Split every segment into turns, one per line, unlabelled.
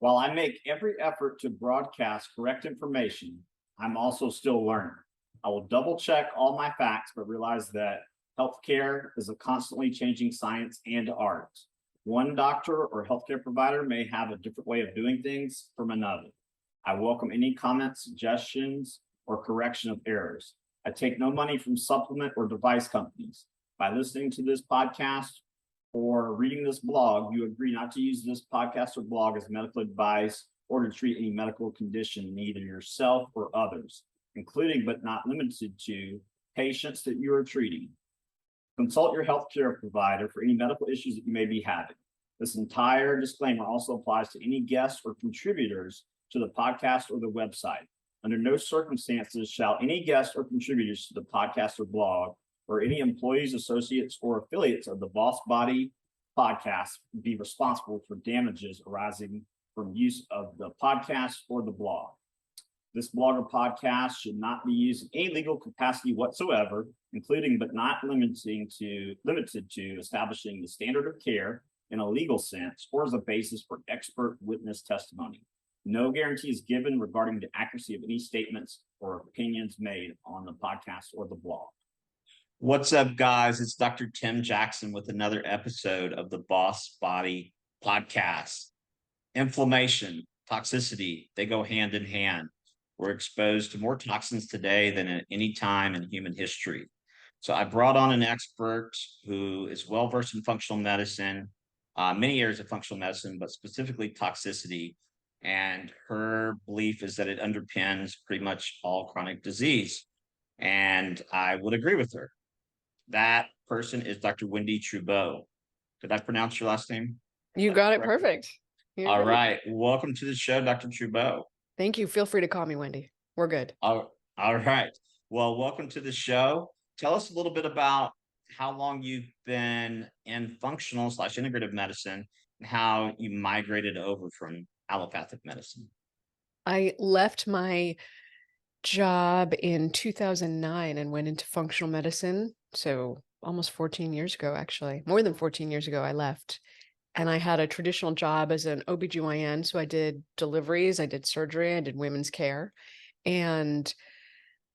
While I make every effort to broadcast correct information, I'm also still learning. I will double check all my facts, but realize that healthcare is a constantly changing science and art. One doctor or healthcare provider may have a different way of doing things from another. I welcome any comments, suggestions, or correction of errors. I take no money from supplement or device companies. By listening to this podcast or reading this blog, you agree not to use this podcast or blog as medical advice or to treat any medical condition in either yourself or others, including but not limited to patients that you are treating. Consult your healthcare provider for any medical issues that you may be having. This entire disclaimer also applies to any guests or contributors to the podcast or the website. Under no circumstances shall any guests or contributors to the podcast or blog or any employees, associates, or affiliates of the Boss Body podcast be responsible for damages arising from use of the podcast or the blog. This blog or podcast should not be used in any legal capacity whatsoever, including but not limited to establishing the standard of care in a legal sense or as a basis for expert witness testimony. No guarantee is given regarding the accuracy of any statements or opinions made on the podcast or the blog.
What's up, guys? It's Dr. Tim Jackson with another episode of the Boss Body podcast. Inflammation, toxicity, they go hand in hand. We're exposed to more toxins today than at any time in human history. So I brought on an expert who is well-versed in functional medicine, many areas of functional medicine, but specifically toxicity. And her belief is that it underpins pretty much all chronic disease. And I would agree with her. That person is Dr. Wendie Trubow. Did I pronounce your last name?
You got it perfect.
All right. Welcome to the show, Dr. Trubow.
Thank you. Feel free to call me Wendy. We're good.
All right. Well, welcome to the show. Tell us a little bit about how long you've been in functional/integrative medicine and how you migrated over from allopathic medicine.
I left my job in 2009 and went into functional medicine. So almost 14 years ago, actually, more than 14 years ago, I left. And I had a traditional job as an OBGYN. So I did deliveries, I did surgery, I did women's care. And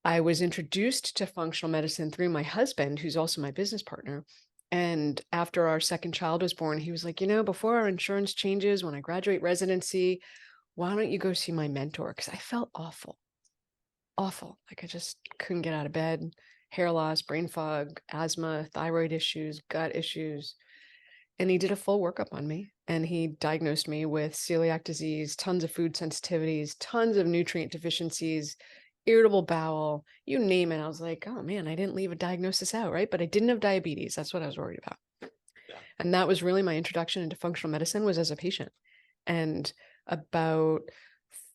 I was introduced to functional medicine through my husband, who's also my business partner. And after our second child was born, he was like, before our insurance changes, when I graduate residency, why don't you go see my mentor? Because I felt awful. Like I just couldn't get out of bed, hair loss, brain fog, asthma, thyroid issues, gut issues. And he did a full workup on me and he diagnosed me with celiac disease, tons of food sensitivities, tons of nutrient deficiencies, irritable bowel, you name it. I was like, oh man, I didn't leave a diagnosis out, right? But I didn't have diabetes. That's what I was worried about. Yeah. And that was really my introduction into functional medicine was as a patient. And about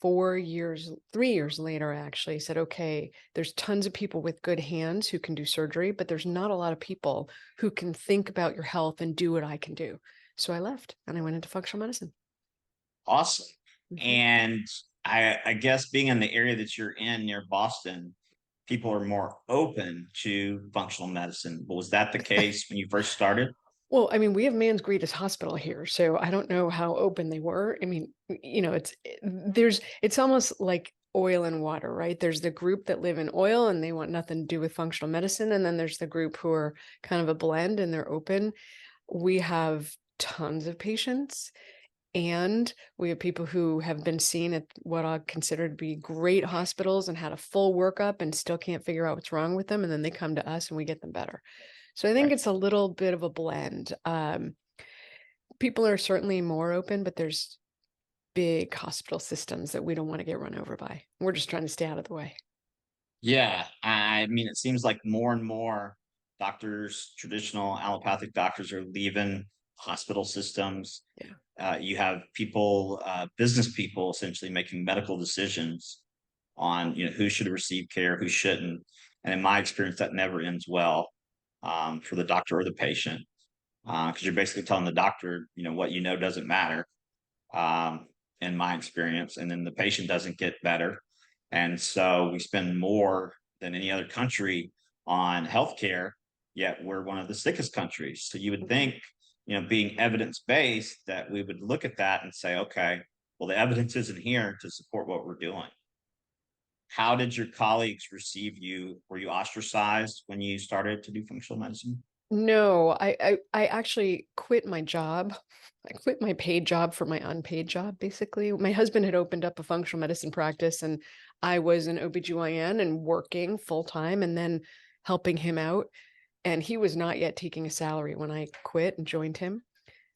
3 years later, I actually said, okay, there's tons of people with good hands who can do surgery, but there's not a lot of people who can think about your health and do what I can do. So I left and I went into functional medicine.
Awesome. Mm-hmm. And I guess being in the area that you're in near Boston, people are more open to functional medicine. But was that the case when you first started?
Well, I mean, we have man's greatest hospital here, so I don't know how open they were. I mean, it's almost like oil and water, right? There's the group that live in oil and they want nothing to do with functional medicine. And then there's the group who are kind of a blend and they're open. We have tons of patients and we have people who have been seen at what I consider to be great hospitals and had a full workup and still can't figure out what's wrong with them. And then they come to us and we get them better. So I think it's a little bit of a blend. People are certainly more open, but there's big hospital systems that we don't want to get run over by. We're just trying to stay out of the way.
Yeah. I mean, it seems like more and more doctors, traditional allopathic doctors are leaving hospital systems. Yeah. You have people, business people essentially making medical decisions on, who should receive care, who shouldn't. And in my experience, that never ends well. For the doctor or the patient, because you're basically telling the doctor, what doesn't matter, in my experience, and then the patient doesn't get better. And so we spend more than any other country on healthcare, yet we're one of the sickest countries. So you would think, being evidence-based, that we would look at that and say, okay, well, the evidence isn't here to support what we're doing. How did your colleagues receive you? Were you ostracized when you started to do functional medicine?
No, I actually quit my job. I quit my paid job for my unpaid job, basically. My husband had opened up a functional medicine practice, and I was an OBGYN and working full time and then helping him out. And he was not yet taking a salary when I quit and joined him.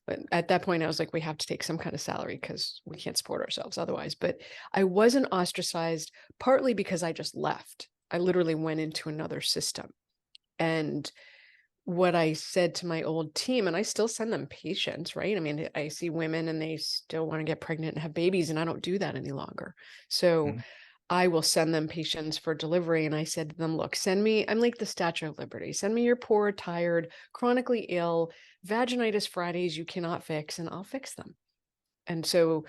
But at that point, I was like, we have to take some kind of salary because we can't support ourselves otherwise. But I wasn't ostracized, partly because I just left. I literally went into another system. And what I said to my old team, and I still send them patients, right? I mean, I see women and they still want to get pregnant and have babies, and I don't do that any longer. So
Mhm.
I will send them patients for delivery. And I said to them, look, send me, I'm like the Statue of Liberty, send me your poor, tired, chronically ill, vaginitis Fridays you cannot fix, and I'll fix them. And so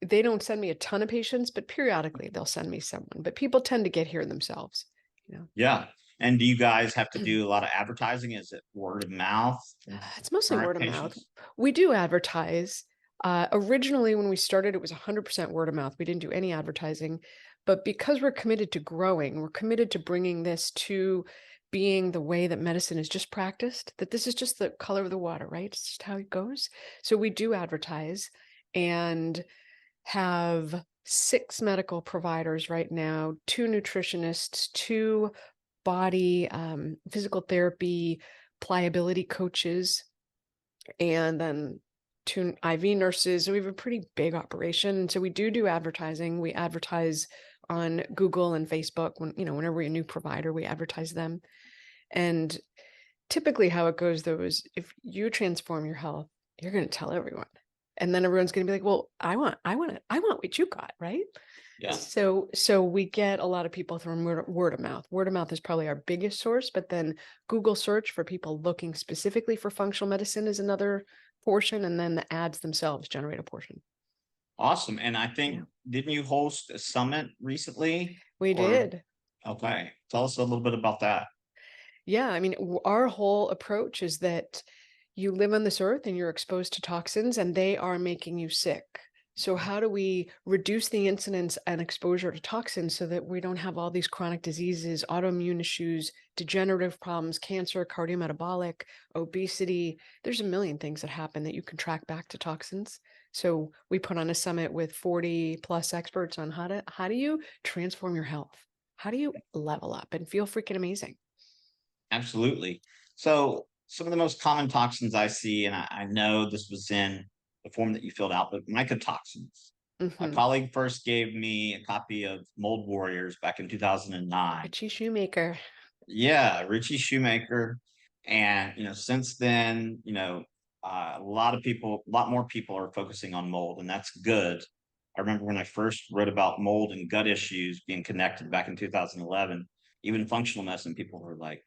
they don't send me a ton of patients, but periodically they'll send me someone. But people tend to get here themselves, you know.
Yeah. And do you guys have to do a lot of advertising? Is it word of mouth from
It's mostly
current
word of mouth.
patients?
We do advertise. Originally, when we started, it was 100% word of mouth. We didn't do any advertising. But because we're committed to growing, we're committed to bringing this to being the way that medicine is just practiced, that this is just the color of the water, right? It's just how it goes. So we do advertise and have 6 medical providers right now, 2 nutritionists, 2 body physical therapy pliability coaches, and then 2 IV nurses. So we have a pretty big operation. So we do advertising. We advertise on Google and Facebook. When, you know, whenever we're a new provider, we advertise them. And typically how it goes though is if you transform your health, you're going to tell everyone. And then everyone's going to be like, well, I want what you got, right?
Yeah.
So we get a lot of people from word of mouth. Word of mouth is probably our biggest source, but then Google search for people looking specifically for functional medicine is another portion, and then the ads themselves generate a portion.
Awesome. And I think,
Yeah.
didn't you host a summit recently?
We
Or,
did.
okay. Tell us a little bit about that.
Yeah, I mean, our whole approach is that you live on this earth and you're exposed to toxins and they are making you sick. So how do we reduce the incidence and exposure to toxins so that we don't have all these chronic diseases, autoimmune issues, degenerative problems, cancer, cardiometabolic, obesity? There's a million things that happen that you can track back to toxins. So we put on a summit with 40 plus experts on how do you transform your health? How do you level up and feel freaking amazing?
Absolutely. So some of the most common toxins I see, and I know this was in the form that you filled out, but mycotoxins. My
Mm-hmm.
colleague first gave me a copy of Mold Warriors back in 2009.
Richie Shoemaker.
Yeah, Richie Shoemaker. And, since then, a lot more people are focusing on mold, and that's good. I remember when I first wrote about mold and gut issues being connected back in 2011, even functional medicine people were like,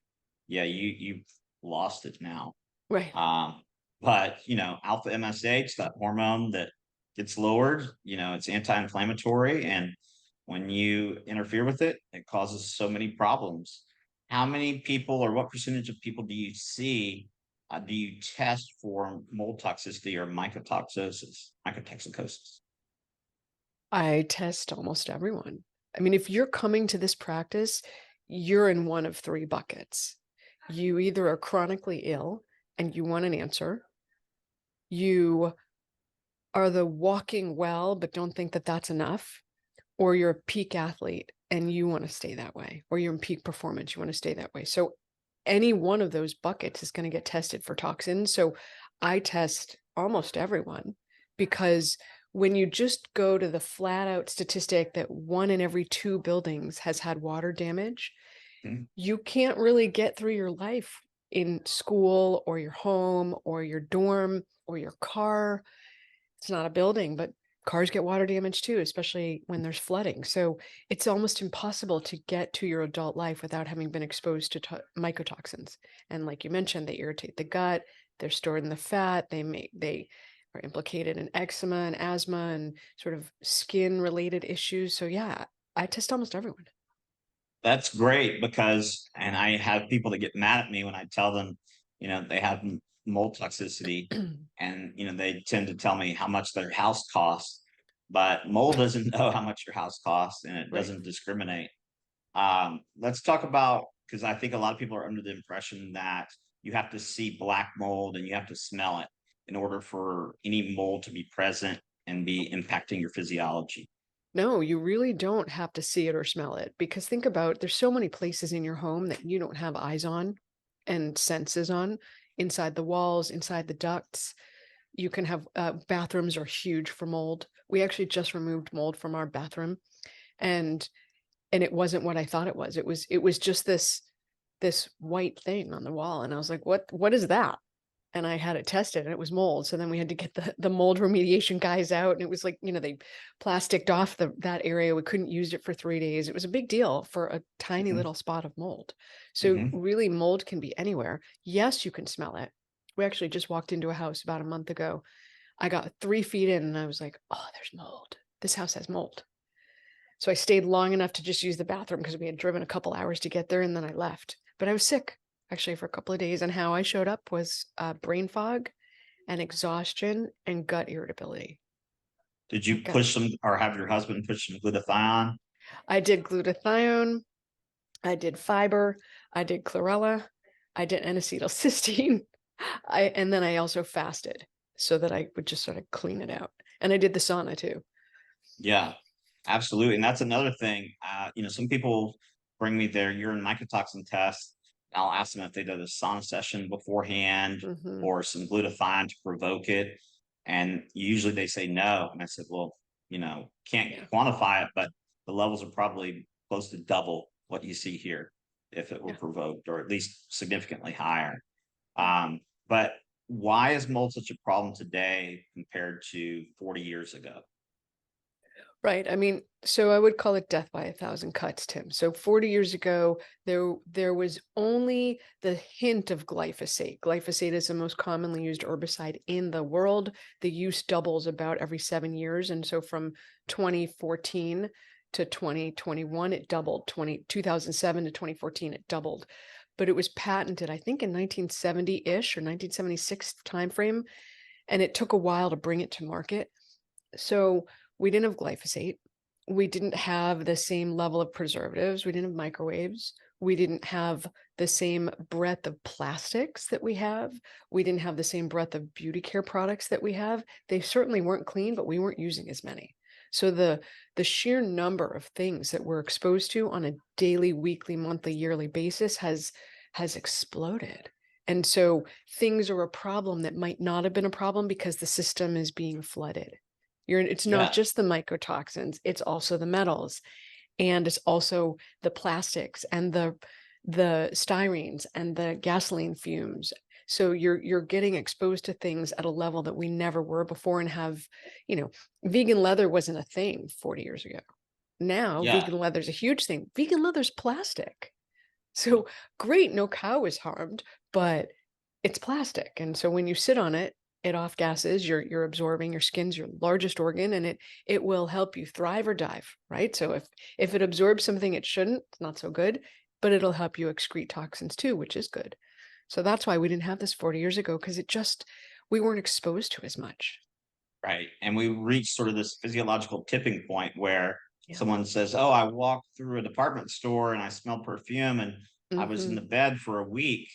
yeah, you've lost it now.
Right.
But alpha MSH, that hormone that gets lowered, it's anti-inflammatory, and when you interfere with it, it causes so many problems. How many people, or what percentage of people do you see? Do you test for mold toxicity or mycotoxicosis?
I test almost everyone. I mean, if you're coming to this practice, you're in one of 3 buckets. You either are chronically ill and you want an answer. You are the walking well, but don't think that that's enough. Or you're a peak athlete and you want to stay that way. Or you're in peak performance, you want to stay that way. So any one of those buckets is going to get tested for toxins. So I test almost everyone, because when you just go to the flat out statistic that 1 in every 2 buildings has had water damage, you can't really get through your life in school or your home or your dorm or your car. It's not a building, but cars get water damage too, especially when there's flooding. So it's almost impossible to get to your adult life without having been exposed to mycotoxins. And like you mentioned, they irritate the gut, they're stored in the fat, they are implicated in eczema and asthma and sort of skin related issues. So yeah, I test almost everyone.
That's great, because, and I have people that get mad at me when I tell them, they have mold toxicity, and, they tend to tell me how much their house costs. but mold doesn't know how much your house costs, and it
Right.
doesn't discriminate. Let's talk about, because I think a lot of people are under the impression that you have to see black mold and you have to smell it in order for any mold to be present and be impacting your physiology.
No, you really don't have to see it or smell it, because think about, there's so many places in your home that you don't have eyes on and senses on, inside the walls, inside the ducts. You can have bathrooms are huge for mold. We actually just removed mold from our bathroom, and it wasn't what I thought it was. It was just this white thing on the wall, and I was like, what is that? And I had it tested, and it was mold. So then we had to get the mold remediation guys out, and it was like, they plasticed off that area. We couldn't use it for 3 days. It was a big deal for a tiny
Mhm.
little spot of mold. So
Mhm.
really, mold can be anywhere. Yes, you can smell it. We actually just walked into a house about a month ago. I got 3 feet in, and I was like, oh, there's mold. This house has mold. So I stayed long enough to just use the bathroom because we had driven a couple hours to get there, and then I left. But I was sick actually for a couple of days, and how I showed up was brain fog and exhaustion and gut irritability.
Did you
Okay.
push some, or have your husband push some glutathione?
I did glutathione, I did fiber, I did chlorella, I did N-acetylcysteine, and then I also fasted so that I would just sort of clean it out. And I did the sauna too.
Yeah, absolutely. And that's another thing. Some people bring me their urine mycotoxin test. I'll ask them if they did a sauna session beforehand
Hmm.
or some glutathione to provoke it. And usually they say no. And I said, well, can't
Yeah.
quantify it, but the levels are probably close to double what you see here if it were
Yeah.
provoked, or at least significantly higher. But why is mold such a problem today compared to 40 years ago?
Right. I mean, so I would call it death by 1,000 cuts, Tim. So 40 years ago, there was only the hint of glyphosate. Glyphosate is the most commonly used herbicide in the world. The use doubles about every 7 years. And so from 2014 to 2021, it doubled. 2007 to 2014, it doubled. But it was patented, I think, in 1970-ish or 1976 timeframe. And it took a while to bring it to market. So we didn't have glyphosate. We didn't have the same level of preservatives. We didn't have microwaves. We didn't have the same breadth of plastics that we have. We didn't have the same breadth of beauty care products that we have. They certainly weren't clean, but we weren't using as many. So the sheer number of things that we're exposed to on a daily, weekly, monthly, yearly basis has exploded. And so things are a problem that might not have been a problem because the system is being flooded. It's not
Yeah.
just the mycotoxins, it's also the metals, and it's also the plastics and the styrenes and the gasoline fumes. So you're getting exposed to things at a level that we never were before, and vegan leather wasn't a thing 40 years ago. Now
Yeah.
vegan leather is a huge thing. Vegan leather's plastic. So great, no cow is harmed, but it's plastic. And so when you sit on it, it off gases, you're absorbing, your skin's your largest organ, and it will help you thrive or dive, right? So if it absorbs something it shouldn't, it's not so good, but it'll help you excrete toxins too, which is good. So that's why we didn't have this 40 years ago, because we weren't exposed to as much.
Right. And we reach sort of this physiological tipping point where
Yeah.
someone says, oh, I walked through a department store and I smelled perfume and I was in the bed for a week.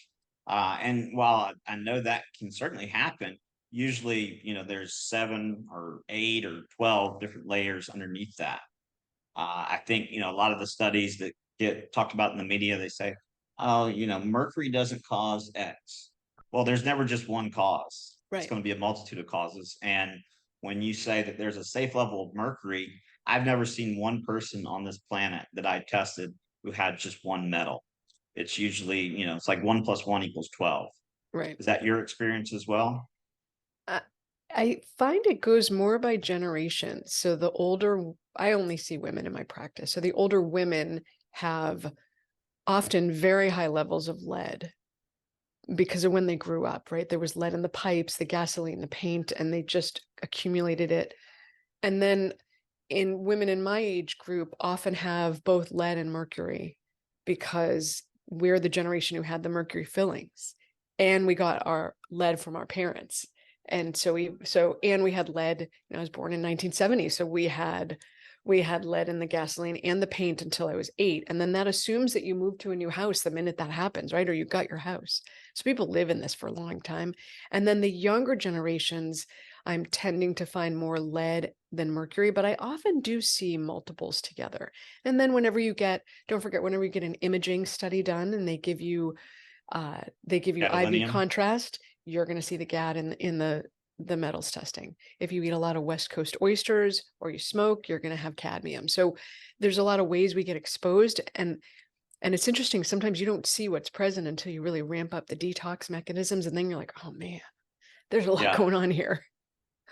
And while I know that can certainly happen, usually, there's 7 or 8 or 12 different layers underneath that. I think, a lot of the studies that get talked about in the media, they say, oh, mercury doesn't cause X. Well, there's never just one cause. It's
Right.
going to be a multitude of causes. And when you say that there's a safe level of mercury, I've never seen one person on this planet that I tested who had just one metal. It's usually, it's like 1 + 1 = 12.
Right.
Is that your experience as well?
I, I find it goes more by generation. So I only see women in my practice. So the older women have often very high levels of lead because of when they grew up, right? There was lead in the pipes, the gasoline, the paint, and they just accumulated it. And then in women in my age group often have both lead and mercury because we're the generation who had the mercury fillings, and we got our lead from our parents. And so and we had lead, I was born in 1970. So we had lead in the gasoline and the paint until I was 8. And then that assumes that you move to a new house the minute that happens, right? Or you got your house. So people live in this for a long time. And then the younger generations, I'm tending to find more lead than mercury, but I often do see multiples together. And then don't forget, whenever you get an imaging study done and they give you IV
Gadolinium.
contrast, you're going to see the GAD in the metals testing. If you eat a lot of West Coast oysters or you smoke, you're going to have cadmium. So there's a lot of ways we get exposed. And it's interesting. Sometimes you don't see what's present until you really ramp up the detox mechanisms. And then you're like, oh man, there's a lot going on here.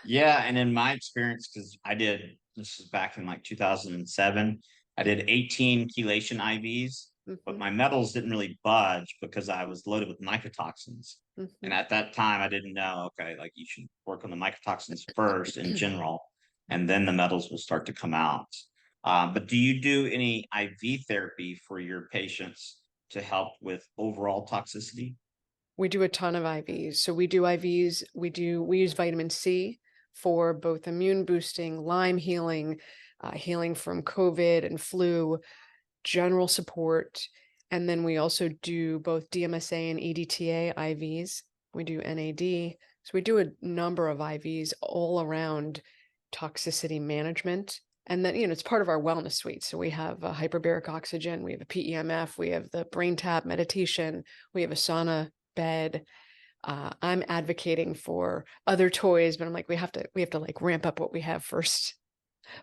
Yeah. And in my experience, because this is back in like 2007, I did 18 chelation IVs, but my metals didn't really budge because I was loaded with mycotoxins. And at that time, I didn't know, okay, like you should work on the mycotoxins first in general, and then the metals will start to come out. But do you do any IV therapy for your patients to help with overall toxicity?
We do a ton of IVs. So we do IVs, we use vitamin C for both immune boosting, Lyme healing, healing from COVID and flu, general support. And then we also do both DMSA and EDTA IVs. We do NAD. So we do a number of IVs all around toxicity management. And then, it's part of our wellness suite. So we have a hyperbaric oxygen, we have a PEMF, we have the brain tap meditation, we have a sauna bed. I'm advocating for other toys, but I'm like, we have to like ramp up what we have first.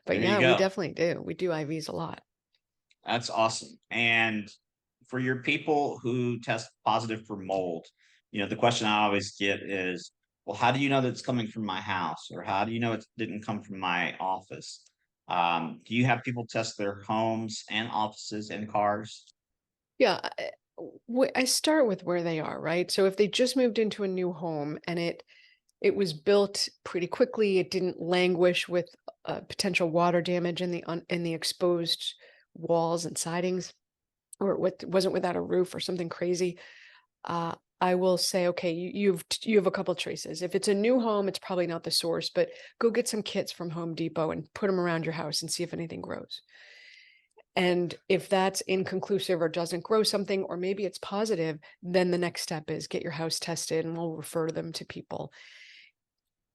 But yeah, we definitely do. We do IVs a lot.
That's awesome. And for your people who test positive for mold, the question I always get is, well, how do you know that it's coming from my house? Or how do you know it didn't come from my office? Do you have people test their homes and offices and cars?
Yeah, I start with where they are, right? So if they just moved into a new home and it was built pretty quickly, it didn't languish with potential water damage in the exposed walls and sidings, or it wasn't without a roof or something crazy, I will say, okay, you have a couple choices. If it's a new home, it's probably not the source, but go get some kits from Home Depot and put them around your house and see if anything grows. And if that's inconclusive or doesn't grow something, or maybe it's positive, then the next step is get your house tested and we'll refer them to people.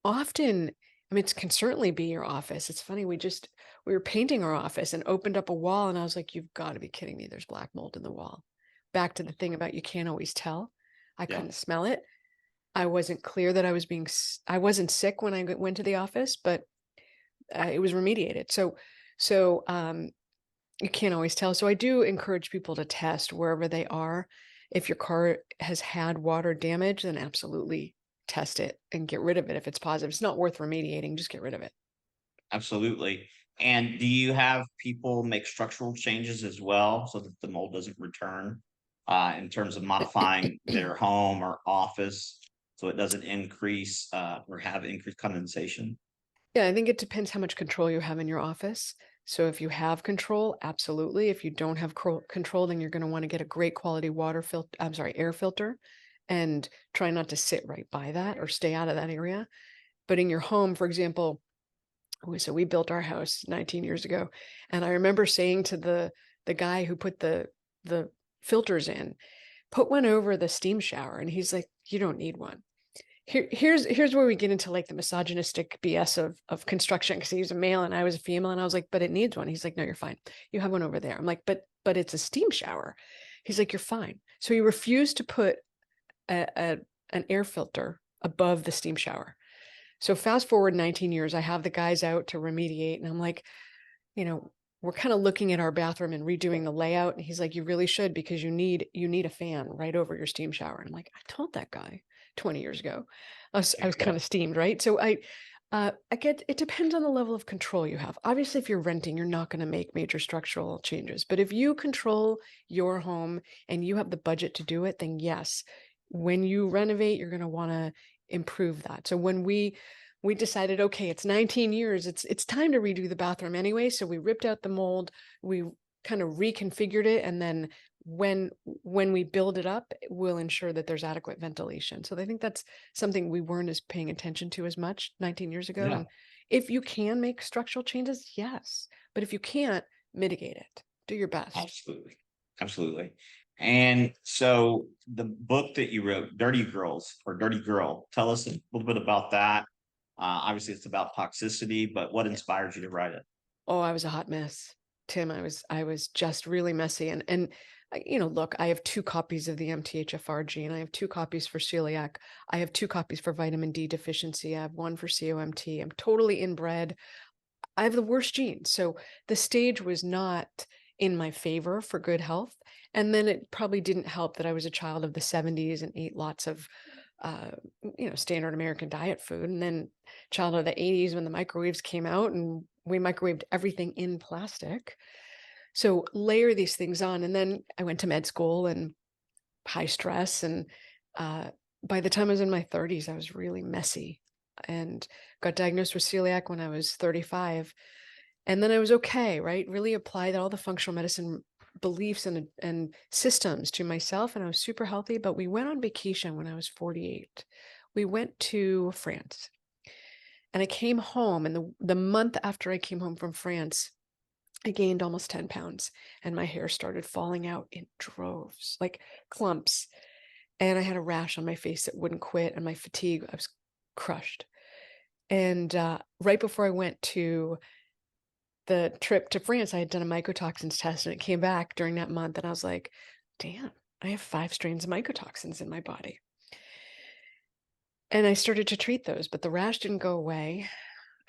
Often, it can certainly be your office. It's funny, we were painting our office and opened up a wall and I was like, you've got to be kidding me. There's black mold in the wall. Back to the thing about you can't always tell. I couldn't smell it. I wasn't clear that I wasn't sick when I went to the office, but it was remediated. So you can't always tell. So I do encourage people to test wherever they are. If your car has had water damage, then absolutely test it and get rid of it. If it's positive, it's not worth remediating. Just get rid of it.
Absolutely. And do you have people make structural changes as well so that the mold doesn't return in terms of modifying their home or office so it doesn't increase or have increased condensation?
Yeah, I think it depends how much control you have in your office. So if you have control, absolutely. If you don't have control, then you're going to want to get a great quality air filter, and try not to sit right by that or stay out of that area. But in your home, for example, so we built our house 19 years ago. And I remember saying to the guy who put the filters in, put one over the steam shower. And he's like, you don't need one. Here's where we get into like the misogynistic BS of construction, because he was a male and I was a female, and I was like, but it needs one. He's like, no, you're fine. You have one over there. I'm like, but it's a steam shower. He's like, you're fine. So he refused to put an air filter above the steam shower. So fast forward 19 years, I have the guys out to remediate, and I'm like, we're kind of looking at our bathroom and redoing the layout. And he's like, you really should, because you need a fan right over your steam shower. And I'm like, I told that guy 20 years ago. I was kind of steamed, right? So I get, it depends on the level of control you have. Obviously, if you're renting, you're not going to make major structural changes. But if you control your home and you have the budget to do it, then yes, when you renovate, you're going to want to improve that. So when we decided, okay, it's 19 years, it's time to redo the bathroom anyway. So we ripped out the mold, we kind of reconfigured it, and then when we build it up, we'll ensure that there's adequate ventilation. So I think that's something we weren't as paying attention to as much 19 years ago.
Yeah.
And if you can make structural changes, yes. But if you can't, mitigate it. Do your best.
Absolutely. Absolutely. And so the book that you wrote, Dirty Girls or Dirty Girl, tell us a little bit about that. Obviously it's about toxicity, but what inspired you to write it?
Oh, I was a hot mess, Tim. I was just really messy. And look, I have 2 copies of the MTHFR gene. I have 2 copies for celiac. I have 2 copies for vitamin D deficiency. I have 1 for COMT. I'm totally inbred. I have the worst genes. So the stage was not in my favor for good health. And then it probably didn't help that I was a child of the 70s and ate lots of standard American diet food. And then child of the 80s when the microwaves came out and we microwaved everything in plastic. So layer these things on. And then I went to med school and high stress. And by the time I was in my 30s, I was really messy and got diagnosed with celiac when I was 35. And then I was okay, right? Really applied all the functional medicine beliefs and systems to myself. And I was super healthy, but we went on vacation when I was 48. We went to France and I came home, and the month after I came home from France, I gained almost 10 pounds and my hair started falling out in droves, like clumps. And I had a rash on my face that wouldn't quit, and my fatigue, I was crushed. And right before I went to the trip to France, I had done a mycotoxins test and it came back during that month. And I was like, damn, I have 5 strains of mycotoxins in my body. And I started to treat those, but the rash didn't go away.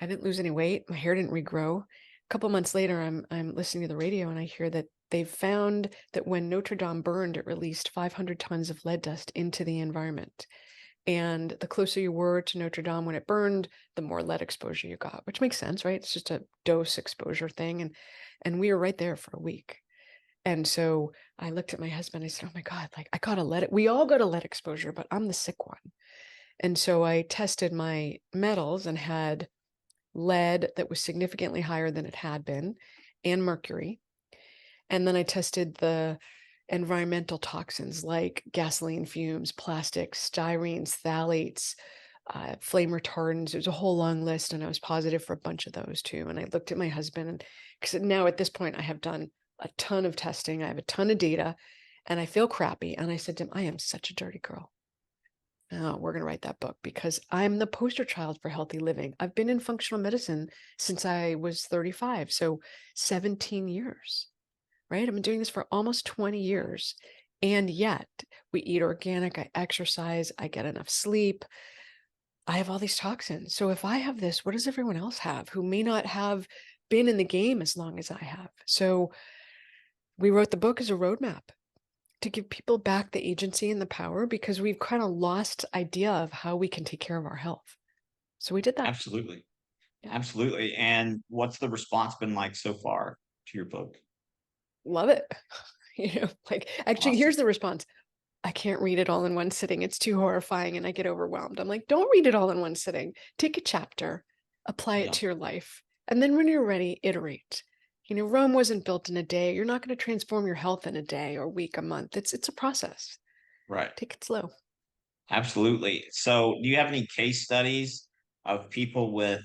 I didn't lose any weight. My hair didn't regrow. A couple months later, I'm listening to the radio and I hear that they've found that when Notre Dame burned, it released 500 tons of lead dust into the environment. And the closer you were to Notre Dame when it burned, the more lead exposure you got, which makes sense, right? It's just a dose exposure thing. And we were right there for a week. And so I looked at my husband, I said, oh my God, like I gotta let it, we all got a lead exposure, but I'm the sick one. And so I tested my metals and had lead that was significantly higher than it had been, and mercury. And then I tested the environmental toxins like gasoline fumes, plastics, styrenes, phthalates, flame retardants. There's a whole long list, and I was positive for a bunch of those too. And I looked at my husband, and because now at this point I have done a ton of testing, I have a ton of data, and I feel crappy. And I said to him, I am such a dirty girl. Oh, we're going to write that book because I'm the poster child for healthy living. I've been in functional medicine since I was 35, so 17 years, right? I've been doing this for almost 20 years. And yet we eat organic, I exercise, I get enough sleep. I have all these toxins. So if I have this, what does everyone else have who may not have been in the game as long as I have? So we wrote the book as a roadmap to give people back the agency and the power, because we've kind of lost idea of how we can take care of our health. So we did that.
Absolutely.
Yeah.
Absolutely. And what's the response been like so far to your book?
Love it. Like actually,
Awesome.
here's the response. I can't read it all in one sitting. It's too horrifying and I get overwhelmed. I'm like, don't read it all in one sitting. Take a chapter, apply it to your life. And then when you're ready, iterate. Rome wasn't built in a day. You're not going to transform your health in a day or week, a month. It's a process.
Right.
Take it slow.
Absolutely. So do you have any case studies of people with,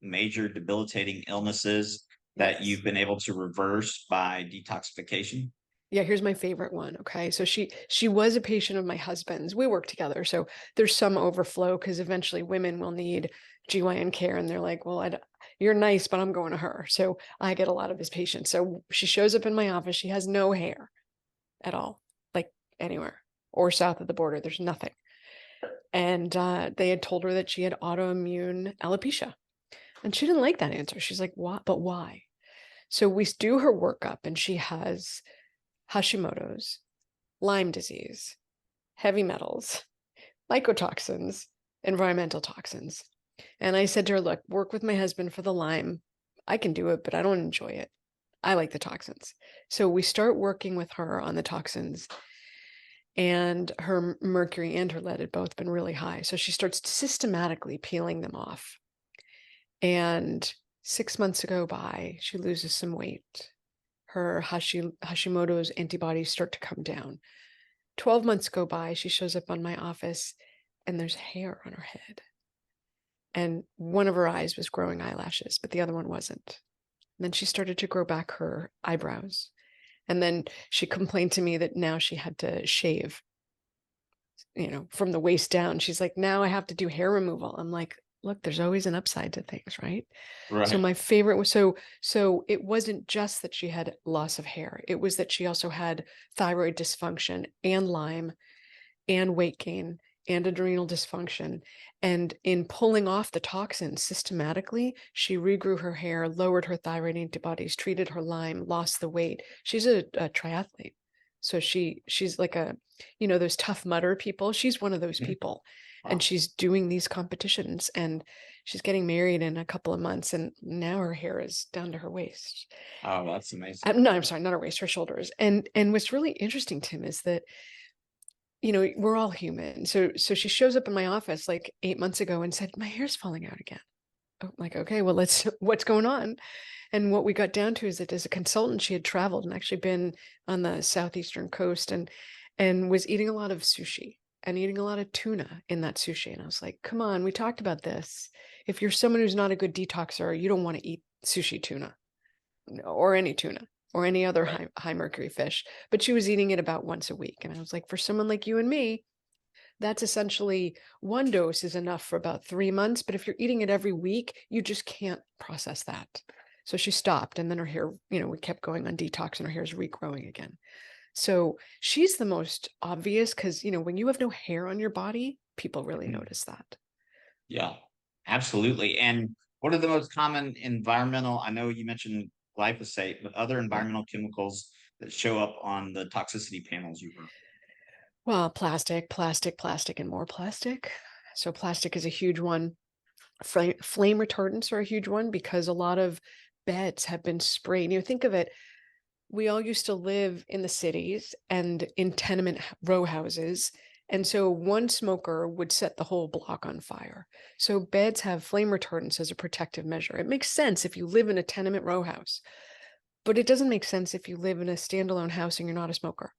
major debilitating illnesses that
Yes.
you've been able to reverse by detoxification?
Yeah, here's my favorite one. Okay. So she was a patient of my husband's. We work together. So there's some overflow because eventually women will need GYN care. And they're like, well, you're nice, but I'm going to her. So I get a lot of his patients. So she shows up in my office. She has no hair at all, like anywhere or south of the border. There's nothing. And they had told her that she had autoimmune alopecia. And she didn't like that answer. She's like, what? But why? So we do her workup and she has Hashimoto's, Lyme disease, heavy metals, mycotoxins, environmental toxins. And I said to her, look, work with my husband for the Lyme. I can do it, but I don't enjoy it. I like the toxins. So we start working with her on the toxins, and her mercury and her lead had both been really high. So she starts systematically peeling them off. And 6 months go by, she loses some weight. her Hashimoto's antibodies start to come down. 12 months go by, she shows up on my office and there's hair on her head. And one of her eyes was growing eyelashes, but the other one wasn't. And then she started to grow back her eyebrows. And then she complained to me that now she had to shave, from the waist down. She's like, now I have to do hair removal. I'm like, look, there's always an upside to things, right? So
Right.
my favorite was, so it wasn't just that she had loss of hair. It was that she also had thyroid dysfunction and Lyme and weight gain and adrenal dysfunction. And in pulling off the toxins systematically, she regrew her hair, lowered her thyroid antibodies, treated her Lyme, lost the weight. She's a triathlete. So she's like those Tough Mudder people. She's one of those people. And
Wow.
she's doing these competitions and she's getting married in a couple of months. And now her hair is down to her waist.
Oh, that's amazing.
No, I'm sorry, not her waist, her shoulders. And what's really interesting, Tim, is that we're all human. So she shows up in my office like 8 months ago and said, my hair's falling out again. I'm like, okay, well, what's going on? And what we got down to is that as a consultant, she had traveled and actually been on the southeastern coast and was eating a lot of sushi and eating a lot of tuna in that sushi. And I was like, come on, we talked about this. If you're someone who's not a good detoxer, you don't want to eat sushi tuna or any tuna or any other high mercury fish, but she was eating it about once a week. And I was like, for someone like you and me, that's essentially one dose is enough for about 3 months. But if you're eating it every week, you just can't process that. So she stopped, and then her hair, we kept going on detox and her hair is regrowing again. So she's the most obvious because, when you have no hair on your body, people really notice that.
Yeah, absolutely. And what are the most common environmental, I know you mentioned glyphosate, but other environmental chemicals that show up on the toxicity panels you were?
Well, plastic, and more plastic. So plastic is a huge one. Flame retardants are a huge one because a lot of beds have been sprayed. Think of it. We all used to live in the cities and in tenement row houses. And so one smoker would set the whole block on fire. So beds have flame retardants as a protective measure. It makes sense if you live in a tenement row house, but it doesn't make sense if you live in a standalone house and you're not a smoker.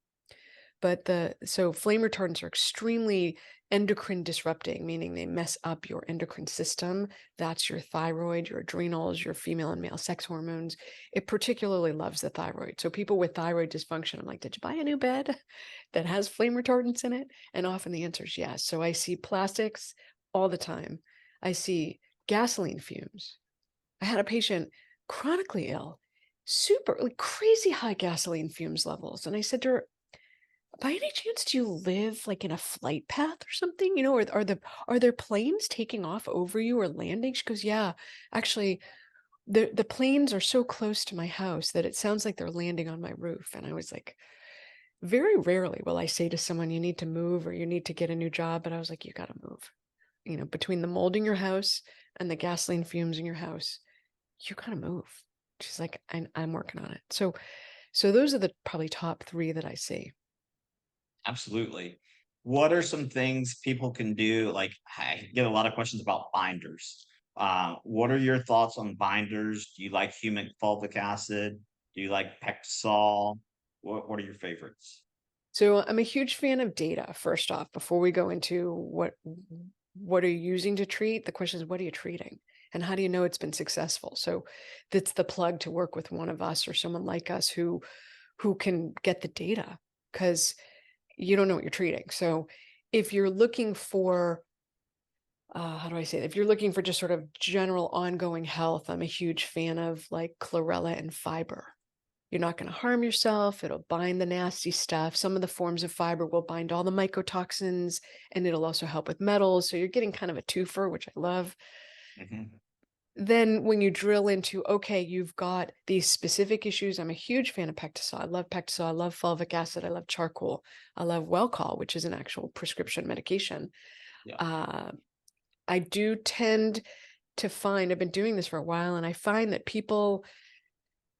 But so flame retardants are extremely endocrine disrupting, meaning they mess up your endocrine system. That's your thyroid, your adrenals, your female and male sex hormones. It particularly loves the thyroid. So people with thyroid dysfunction, I'm like, did you buy a new bed that has flame retardants in it? And often the answer is yes. So I see plastics all the time. I see gasoline fumes. I had a patient chronically ill, super like crazy high gasoline fumes levels. And I said to her, by any chance, do you live like in a flight path or something? Or are there planes taking off over you or landing? She goes, yeah, actually, the planes are so close to my house that it sounds like they're landing on my roof. And I was like, very rarely will I say to someone, you need to move or you need to get a new job. But I was like, you got to move. Between the mold in your house and the gasoline fumes in your house, you got to move. She's like, I'm working on it. So those are the probably top 3 that I see.
Absolutely. What are some things people can do? Like, I get a lot of questions about binders. What are your thoughts on binders? Do you like humic fulvic acid? Do you like Pectisol? What are your favorites?
So I'm a huge fan of data, first off, before we go into what are you using to treat. The question is, what are you treating? And how do you know it's been successful? So that's the plug to work with one of us or someone like us who can get the data, because you don't know what you're treating. So if you're looking for, how do I say it? If you're looking for just sort of general ongoing health, I'm a huge fan of like chlorella and fiber. You're not going to harm yourself. It'll bind the nasty stuff. Some of the forms of fiber will bind all the mycotoxins, and it'll also help with metals. So you're getting kind of a twofer, which I love.
Mm-hmm.
Then when you drill into, okay, you've got these specific issues. I'm a huge fan of Pectisol. I love Pectisol. I love fulvic acid. I love charcoal. I love Welchol, which is an actual prescription medication.
Yeah.
I do tend to find, I've been doing this for a while, and I find that people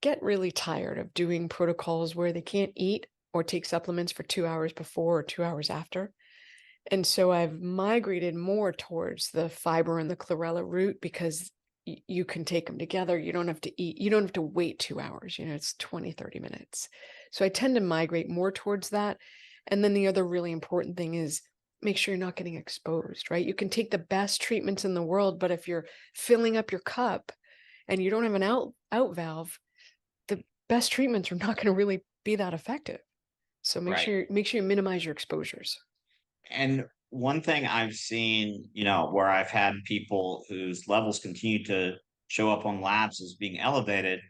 get really tired of doing protocols where they can't eat or take supplements for 2 hours before or 2 hours after. And so I've migrated more towards the fiber and the chlorella route because you can take them together. You don't have to eat. You don't have to wait 2 hours. It's 20, 30 minutes. So I tend to migrate more towards that. And then the other really important thing is make sure you're not getting exposed, right? You can take the best treatments in the world, but if you're filling up your cup and you don't have an out valve, the best treatments are not going to really be that effective. So make sure you minimize your exposures.
And one thing I've seen, where I've had people whose levels continue to show up on labs as being elevated,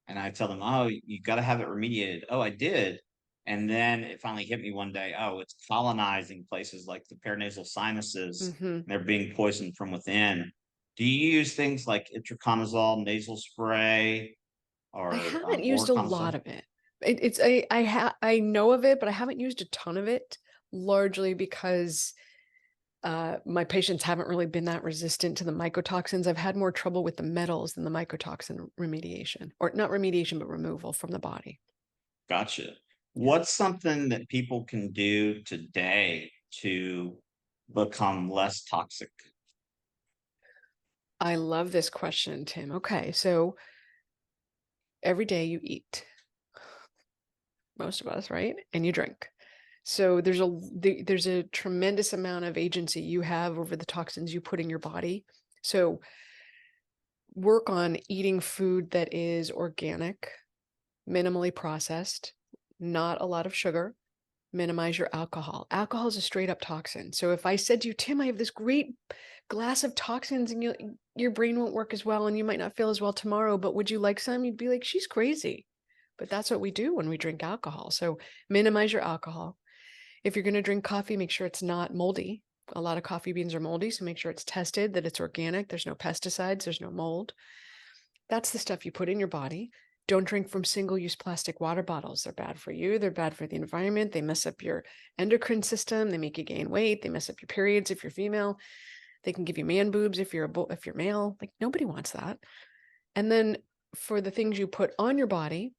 and I tell them, oh, you got to have it remediated. Oh, I did. And then it finally hit me one day. Oh, it's colonizing places like the paranasal sinuses. They're being poisoned from within. Do you use things like itraconazole nasal spray or
I haven't used a lot
voriconazole?
of it. I know of it, but I haven't used a ton of it, largely because my patients haven't really been that resistant to the mycotoxins. I've had more trouble with the metals than the mycotoxin remediation, or not remediation, but removal from the body.
Gotcha. What's something that people can do today to become less toxic?
I love this question, Tim. Okay, so every day you eat, most of us, right? And you drink. So there's a tremendous amount of agency you have over the toxins you put in your body. So work on eating food that is organic, minimally processed, not a lot of sugar. Minimize your alcohol. Alcohol is a straight up toxin. So if I said to you, Tim, I have this great glass of toxins and your brain won't work as well and you might not feel as well tomorrow, but would you like some? You'd be like, she's crazy. But that's what we do when we drink alcohol. So minimize your alcohol. If you're going to drink coffee, make sure it's not moldy. A lot of coffee beans are moldy, so make sure it's tested, that it's organic. There's no pesticides, there's no mold. That's the stuff you put in your body. Don't drink from single-use plastic water bottles. They're bad for you. They're bad for the environment. They mess up your endocrine system. They make you gain weight. They mess up your periods if you're female. They can give you man boobs if you're male. Like, nobody wants that. And then for the things you put on your body,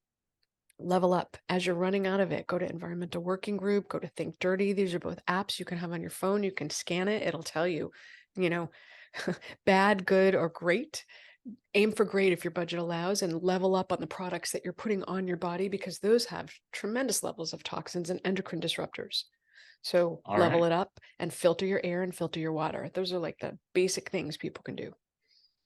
level up as you're running out of it. Go to Environmental Working Group, go to Think Dirty. These are both apps you can have on your phone. You can scan it. It'll tell you, bad, good, or great. Aim for great if your budget allows, and level up on the products that you're putting on your body, because those have tremendous levels of toxins and endocrine disruptors. So level it up and filter your air and filter your water. Those are like the basic things people can do.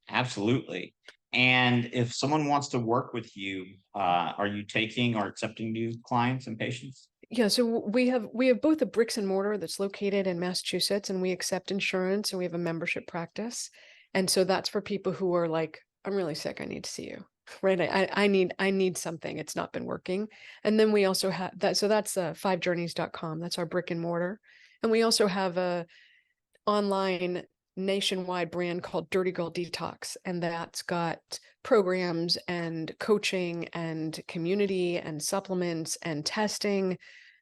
Absolutely. And if someone wants to work with you, are you taking or accepting new clients and patients?
Yeah, so we have both a bricks and mortar that's located in Massachusetts, and we accept insurance, and we have a membership practice. And so that's for people who are like, I'm really sick, I need to see you. Right. I need something. It's not been working. And then we also have that. So that's 5journeys.com. That's our brick and mortar. And we also have a online nationwide brand called Dirty Girl Detox. And that's got programs and coaching and community and supplements and testing.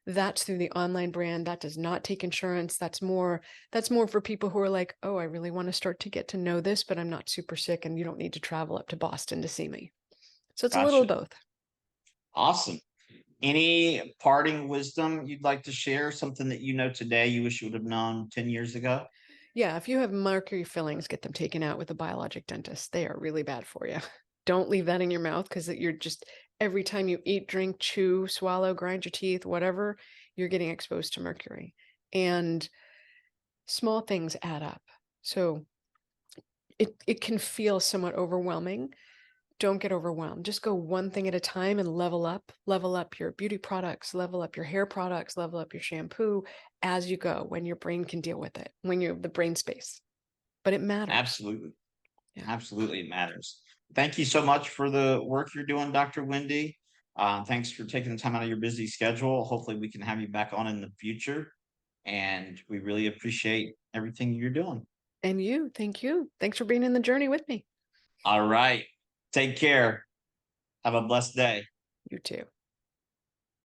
That's through the online brand. That does not take insurance. That's more for people who are like, oh, I really want to start to get to know this, but I'm not super sick and you don't need to travel up to Boston to see me. So it's a little of both.
Awesome. Any parting wisdom you'd like to share? Something that today you wish you would have known 10 years ago?
Yeah, if you have mercury fillings, get them taken out with a biologic dentist. They are really bad for you. Don't leave that in your mouth, because you're just, every time you eat, drink, chew, swallow, grind your teeth, whatever, you're getting exposed to mercury. And small things add up. So it can feel somewhat overwhelming. Don't get overwhelmed. Just go one thing at a time and level up your beauty products, level up your hair products, level up your shampoo as you go, when your brain can deal with it, when you have the brain space. But it matters.
Absolutely.
Yeah.
Absolutely, it matters. Thank you so much for the work you're doing, Dr. Wendie. Thanks for taking the time out of your busy schedule. Hopefully we can have you back on in the future. And we really appreciate everything you're doing.
And you, thank you. Thanks for being in the journey with me.
All right. Take care. Have a blessed day.
You too.